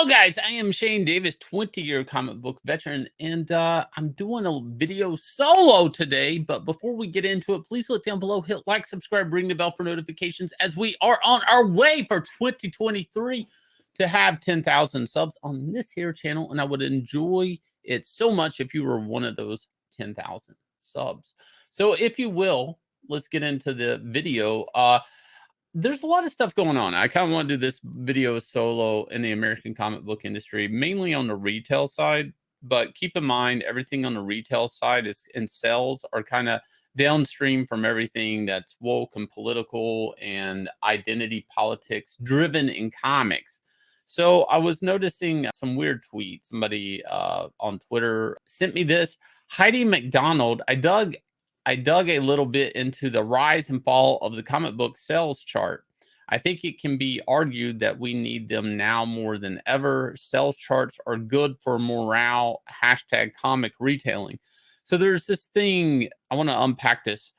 Hello, guys. I am Shane Davis, 20-year comic book veteran, and I'm doing a video solo today. But before we get into it, please look down below, hit like, subscribe, ring the bell for notifications as we are on our way for 2023 to have 10,000 subs on this here channel. And I would enjoy it so much if you were one of those 10,000 subs. So if you will, let's get into the video. There's a lot of stuff going on. I kind of want to do this video solo in the American comic book industry, mainly on the retail side. But keep in mind, everything on the retail side is and sales are kind of downstream from everything that's woke and political and identity politics driven in comics. So I was noticing some weird tweets. Somebody on Twitter sent me this. Heidi McDonald. I dug a little bit into the rise and fall of the comic book sales chart. I think it can be argued that we need them now more than ever. Sales charts are good for morale, hashtag comic retailing. So there's this thing, I want to unpack this.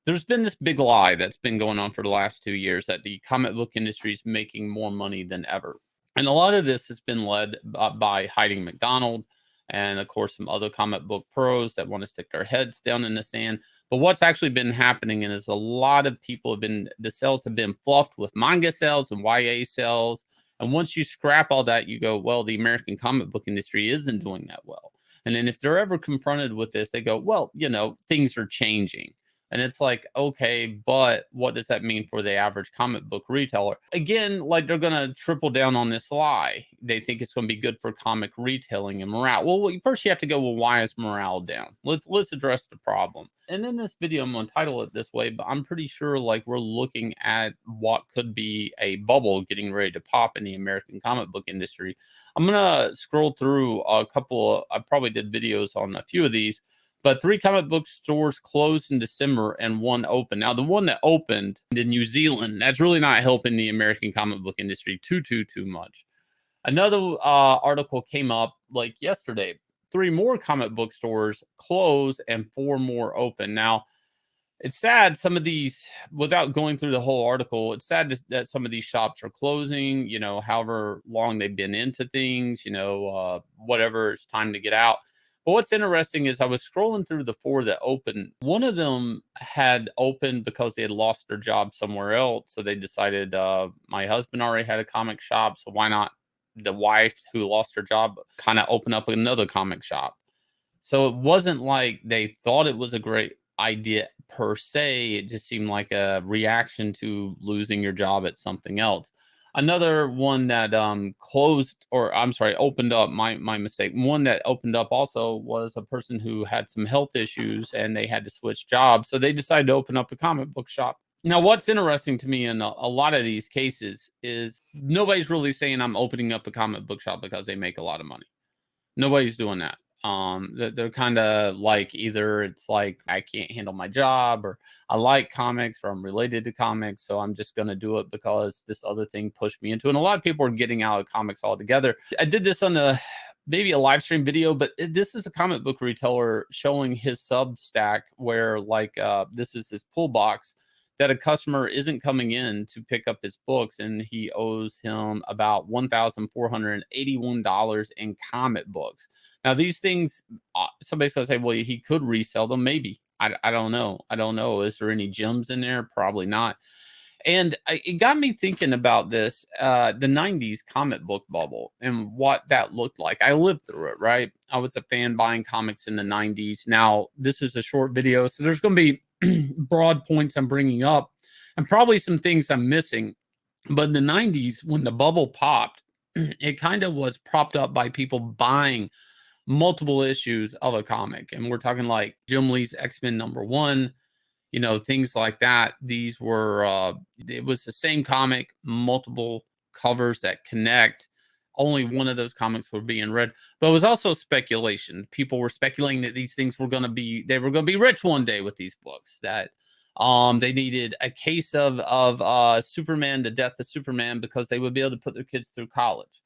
There's been this big lie that's been going on for the last 2 years that the comic book industry is making more money than ever. And a lot of this has been led by Heidi McDonald and, of course, some other comic book pros that want to stick their heads down in the sand. But what's actually been happening is a lot of people have been, the sales have been fluffed with manga sales and YA sales. And once you scrap all that, you go, well, the American comic book industry isn't doing that well. And then if they're ever confronted with this, they go, well, you know, things are changing. And it's like, okay, but what does that mean for the average comic book retailer? Again, like they're going to triple down on this lie. They think it's going to be good for comic retailing and morale. Well, first you have to go, well, why is morale down? Let's address the problem. And in this video, I'm going to title it this way, but I'm pretty sure like we're looking at what could be a bubble getting ready to pop in the American comic book industry. I'm going to scroll through a couple of, I probably did videos on a few of these. But 3 comic book stores closed in December and 1 opened. Now, the one that opened in New Zealand, that's really not helping the American comic book industry too much. Another article came up like yesterday. 3 more comic book stores closed and 4 more open. Now, it's sad some of these, without going through the whole article, it's sad that some of these shops are closing, you know, however long they've been into things, you know, whatever, it's time to get out. But what's interesting is I was scrolling through the 4 that opened. One of them had opened because they had lost their job somewhere else. So they decided, my husband already had a comic shop. So why not the wife who lost her job kind of open up another comic shop? So it wasn't like they thought it was a great idea per se. It just seemed like a reaction to losing your job at something else. Another one that closed, or I'm sorry, opened up, my mistake. One that opened up also was a person who had some health issues and they had to switch jobs. So they decided to open up a comic book shop. Now, what's interesting to me in a lot of these cases is nobody's really saying I'm opening up a comic book shop because they make a lot of money. Nobody's doing that. They're kind of like, either it's like I can't handle my job, or I like comics, or I'm related to comics, so I'm just going to do it because this other thing pushed me into it. And a lot of people are getting out of comics altogether. I did this on maybe a live stream video, but this is a comic book retailer showing his Substack where like this is his pull box that a customer isn't coming in to pick up his books, and he owes him about $1,481 in comic books. Now, these things, somebody's going to say, well, he could resell them. Maybe. I don't know. I don't know. Is there any gems in there? Probably not. And it got me thinking about this, the 90s comic book bubble and what that looked like. I lived through it, right? I was a fan buying comics in the 90s. Now, this is a short video, so there's going to be broad points I'm bringing up and probably some things I'm missing. But in the 90s, when the bubble popped, it kind of was propped up by people buying multiple issues of a comic. And we're talking like Jim Lee's X-Men #1, you know, things like that. These were, it was the same comic, multiple covers that connect. Only one of those comics were being read, but it was also speculation. People were speculating that these things were going to be, they were going to be rich one day with these books, that they needed a case of Superman, the death of Superman, because they would be able to put their kids through college.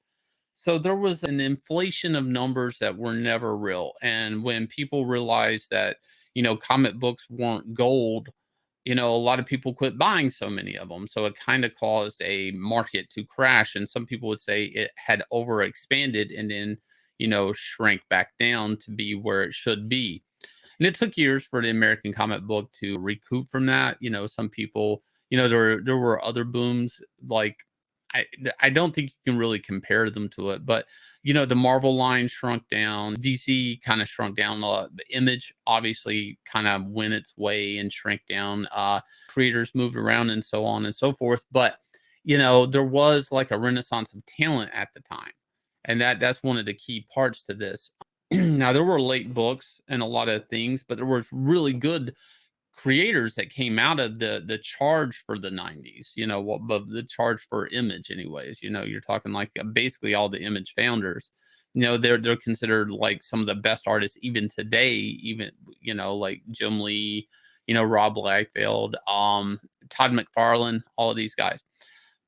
So there was an inflation of numbers that were never real. And when people realized that, you know, comic books weren't gold, a lot of people quit buying so many of them. So it kind of caused a market to crash. And some people would say it had overexpanded and then, shrank back down to be where it should be. And it took years for the American comic book to recoup from that. Some people, there were other booms like I don't think you can really compare them to it, but the Marvel line shrunk down, DC kind of shrunk down a lot. The Image obviously kind of went its way and shrank down. Creators moved around and so on and so forth, but there was like a renaissance of talent at the time, and that's one of the key parts to this. Now there were late books and a lot of things, but there was really good creators that came out of the charge for the 90s, what but the charge for Image anyways. You're talking like basically all the Image founders. They're considered like some of the best artists even today, even like Jim Lee, Rob Liefeld, Todd McFarlane, all of these guys.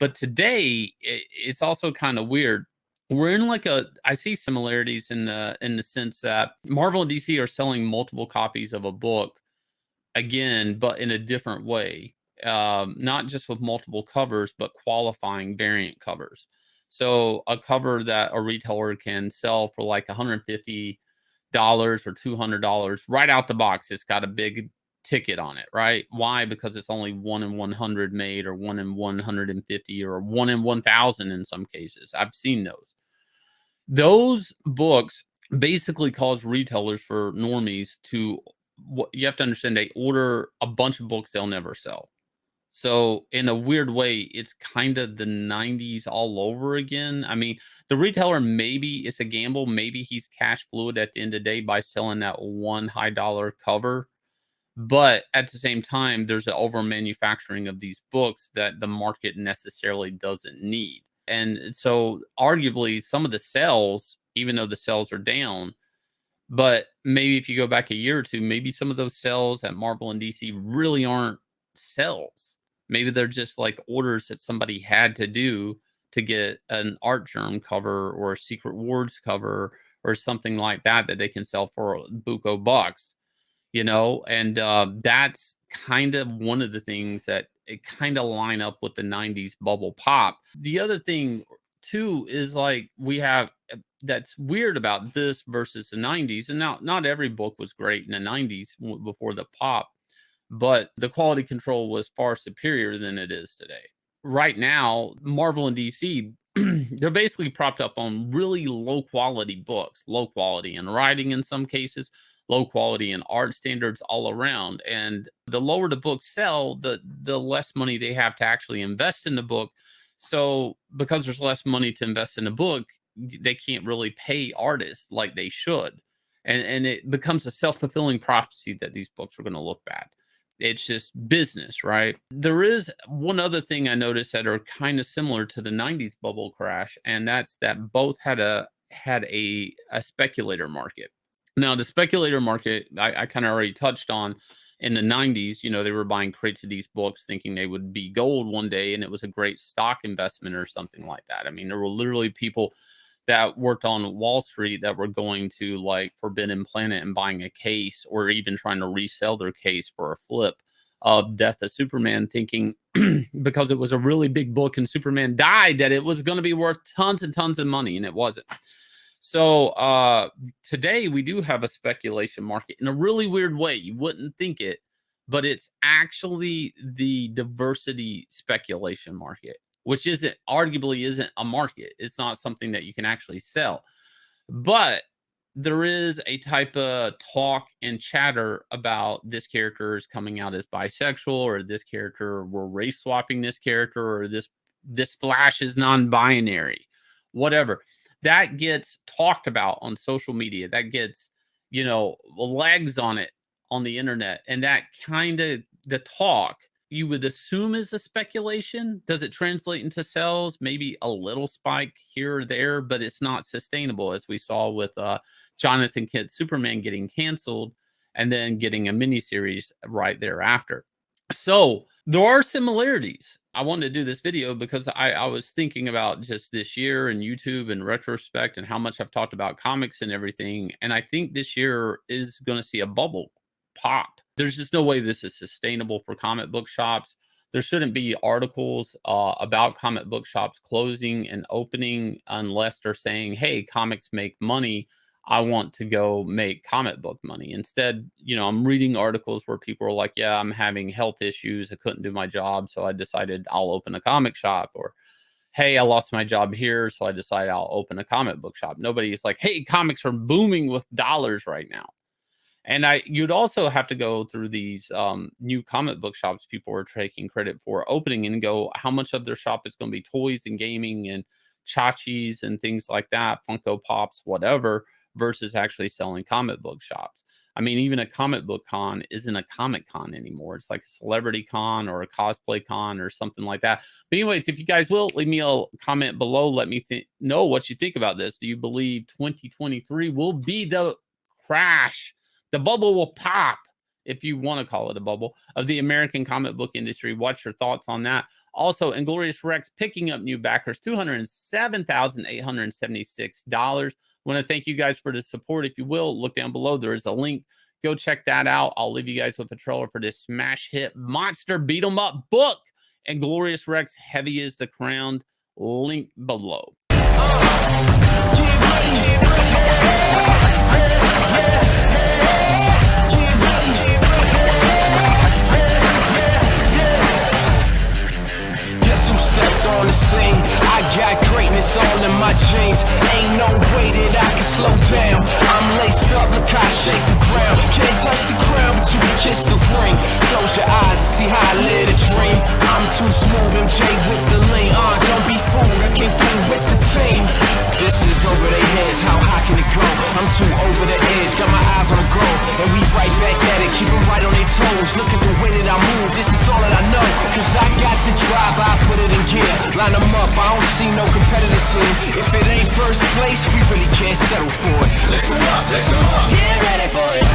But today it's also kind of weird. We're in like I see similarities in the sense that Marvel and DC are selling multiple copies of a book again, but in a different way. Not just with multiple covers, but qualifying variant covers. So a cover that a retailer can sell for like $150 or $200 right out the box, it's got a big ticket on it, right? Why? Because it's only 1 in 100 made, or 1 in 150, or 1 in 1,000 in some cases. I've seen those. Those books basically cause retailers for normies to, what you have to understand, they order a bunch of books they'll never sell. So in a weird way, it's kind of the 90s all over again. I mean, the retailer, maybe it's a gamble. Maybe he's cash fluid at the end of the day by selling that one high dollar cover. But at the same time, there's an over manufacturing of these books that the market necessarily doesn't need. And so arguably some of the sales, even though the sales are down, but maybe if you go back a year or two, maybe some of those sales at Marvel and DC really aren't sales. Maybe they're just like orders that somebody had to do to get an Art Germ cover or a Secret Wars cover or something like that they can sell for buco bucks, and that's kind of one of the things that it kind of line up with the 90s bubble pop. The other thing too is like we have that's weird about this versus the 90s. And now not every book was great in the 90s before the pop, but the quality control was far superior than it is today. Right now, Marvel and DC, they're basically propped up on really low quality books, low quality in writing in some cases, low quality in art standards all around. And the lower the books sell, the less money they have to actually invest in the book. So because there's less money to invest in a book, they can't really pay artists like they should. And it becomes a self-fulfilling prophecy that these books are going to look bad. It's just business, right? There is one other thing I noticed that are kind of similar to the 90s bubble crash, and that's that both had a speculator market. Now, the speculator market, I kind of already touched on. In the 90s, they were buying crates of these books thinking they would be gold one day, and it was a great stock investment or something like that. I mean, there were literally people that worked on Wall Street that were going to like Forbidden Planet and buying a case, or even trying to resell their case for a flip of Death of Superman, thinking because it was a really big book and Superman died that it was going to be worth tons and tons of money, and it wasn't. So today we do have a speculation market in a really weird way. You wouldn't think it, but it's actually the diversity speculation market, which arguably isn't a market. It's not something that you can actually sell. But there is a type of talk and chatter about this character is coming out as bisexual, or this character, we're race swapping this character, or this Flash is non-binary, whatever. That gets talked about on social media. That gets, legs on it on the internet. And that kind of the talk you would assume is a speculation. Does it translate into sales? Maybe a little spike here or there, but it's not sustainable, as we saw with Jonathan Kent's Superman getting canceled and then getting a miniseries right thereafter. So there are similarities. I wanted to do this video because I was thinking about just this year and YouTube and retrospect and how much I've talked about comics and everything. And I think this year is going to see a bubble pop. there's just no way this is sustainable for comic book shops. There shouldn't be articles about comic book shops closing and opening unless they're saying, hey, comics make money. I want to go make comic book money. Instead, you know, I'm reading articles where people are like, yeah, I'm having health issues. I couldn't do my job, so I decided I'll open a comic shop. Or, hey, I lost my job here, so I decided I'll open a comic book shop. Nobody's like, hey, comics are booming with dollars right now. And you'd also have to go through these new comic book shops people are taking credit for opening and go, how much of their shop is going to be toys and gaming and tchotchkes and things like that, Funko Pops, whatever, versus actually selling comic book shops. I mean, even a comic book con isn't a comic con anymore. It's like a celebrity con or a cosplay con or something like that. But anyways, if you guys will, leave me a comment below. Let me know what you think about this. Do you believe 2023 will be the crash? The bubble will pop, if you want to call it a bubble, of the American comic book industry. What's your thoughts on that? Also, Inglorious Rex picking up new backers, $207,876. Want to thank you guys for the support. If you will, look down below. There is a link. Go check that out. I'll leave you guys with a trailer for this smash hit monster beat 'em up book. Inglorious Rex, Heavy is the Crown. Link below. On the scene, I got greatness all in my jeans. Ain't no way that I can slow down. I'm laced up, look how I shake the ground. Can't touch the crown, but you can kiss the ring. Close your eyes and see how I live a dream. I'm too smooth, MJ with the lean. Don't be fooled, I came through with the team. This is over their heads, how high can it go? I'm too over the edge, got my eyes on the goal. And we right back at it, keep them right on their toes. Look at the way that I move, this is all that I know. Cause I got the drive, I put it in gear. Line them up, I don't see no competitors here. If it ain't first place, we really can't settle for it. Listen up, get ready for it.